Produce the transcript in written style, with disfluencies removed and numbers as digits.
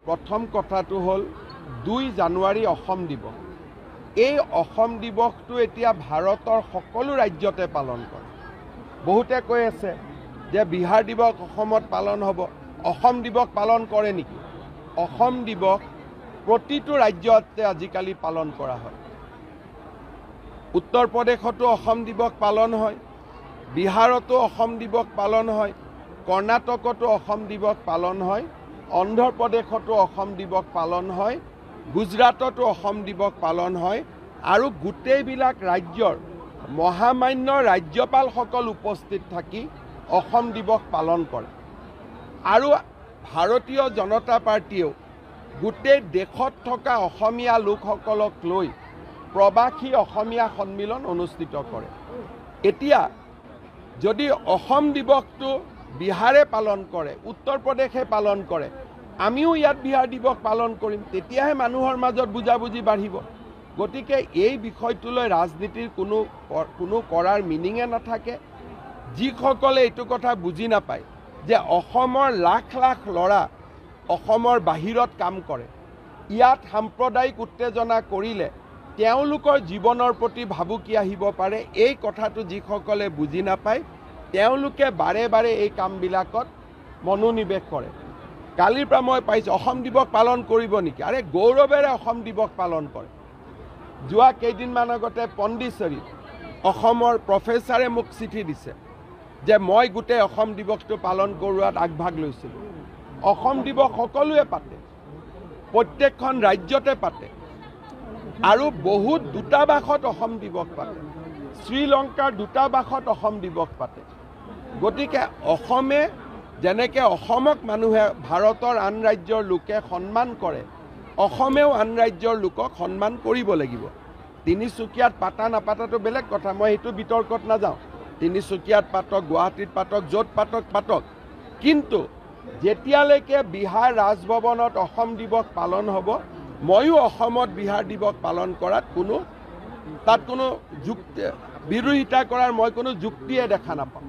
প্ৰথম কথাটো হ'ল 2 জানুৱাৰী অসম দিৱস। এই অসম দিৱসটো এতিয়া ভাৰতৰ সকলো ৰাজ্যতে পালন কৰে। বহুতে কৈ আছে যে বিহাৰ দিৱস অসমত পালন হ'ব। অসম দিৱস পালন কৰে নেকি? অসম দিৱস প্ৰতিটো ৰাজ্যতে আজিকালি পালন কৰা হয়। উত্তৰ প্ৰদেশতো অসম দিৱস পালন হয়, বিহাৰতো অসম দিৱস পালন হয়, কৰ্ণাটকতো অসম দিৱস পালন হয়, অন্ধ্ৰ প্ৰদেশতো অসম দিৱস পালন হয়, গুজৰাটতো অসম দিৱস পালন হয় আৰু গোটেইবিলাক ৰাজ্যৰ মহামান্য ৰাজ্যপালসকল উপস্থিত থাকি অসম দিৱস পালন কৰে। আৰু ভাৰতীয় জনতা পাৰ্টীয়েও গোটেই দেশত থকা অসমীয়া লোকসকলক লৈ প্ৰবাসী অসমীয়া সন্মিলন অনুষ্ঠিত কৰে। এতিয়া যদি অসম দিৱসটো বিহাৰে পালন কৰে, উত্তৰ প্ৰদেশে পালন কৰে, আমিও ইয়াত বিহাৰ দিৱস পালন কৰিম, তেতিয়াহে মানুহৰ মাজত বুজাবুজি বাঢ়িব। গতিকে এই বিষয়টোলৈ ৰাজনীতিৰ কোনো কৰাৰ মিনিঙে নাথাকে। যিসকলে এইটো কথা বুজি নাপায় যে অসমৰ লাখ লাখ ল'ৰা অসমৰ বাহিৰত কাম কৰে, ইয়াত সাম্প্ৰদায়িক উত্তেজনা কৰিলে তেওঁলোকৰ জীৱনৰ প্ৰতি ভাবুকি আহিব পাৰে, এই কথাটো যিসকলে বুজি নাপায় তেওঁলোকে বাৰে বাৰে এই কামবিলাকত মনোনিৱেশ কৰে। কালিৰ পৰা মই পাইছোঁ অসম দিৱস পালন কৰিব নেকি? আৰে গৌৰৱেৰে অসম দিৱস পালন কৰে। যোৱা কেইদিনমান আগতে পণ্ডিচেৰীত অসমৰ প্ৰফেচাৰে মোক চিঠি দিছে যে মই গোটেই অসম দিৱসটো পালন কৰোৱাত আগভাগ লৈছিলোঁ। অসম দিৱস সকলোৱে পাতে, প্ৰত্যেকখন ৰাজ্যতে পাতে আৰু বহুত দূতাবাসত অসম দিৱস পাতে, শ্ৰীলংকাৰ দূতাবাসত অসম দিৱস পাতে। গতিকে অসমে যেনেকৈ অসমক মানুহে ভাৰতৰ আন ৰাজ্যৰ লোকে সন্মান কৰে, অসমেও আন ৰাজ্যৰ লোকক সন্মান কৰিব লাগিব। তিনিচুকীয়াত পাতা নাপাতাটো বেলেগ কথা, মই সেইটো বিতৰ্কত নাযাওঁ। তিনিচুকীয়াত পাতক, গুৱাহাটীত পাতক, য'ত পাতক পাতক, কিন্তু যেতিয়ালৈকে বিহাৰ ৰাজভৱনত অসম দিৱস পালন হ'ব, ময়ো অসমত বিহাৰ দিৱস পালন কৰাত তাত কোনো বিৰোধিতা কৰাৰ মই কোনো যুক্তিয়ে দেখা নাপাওঁ।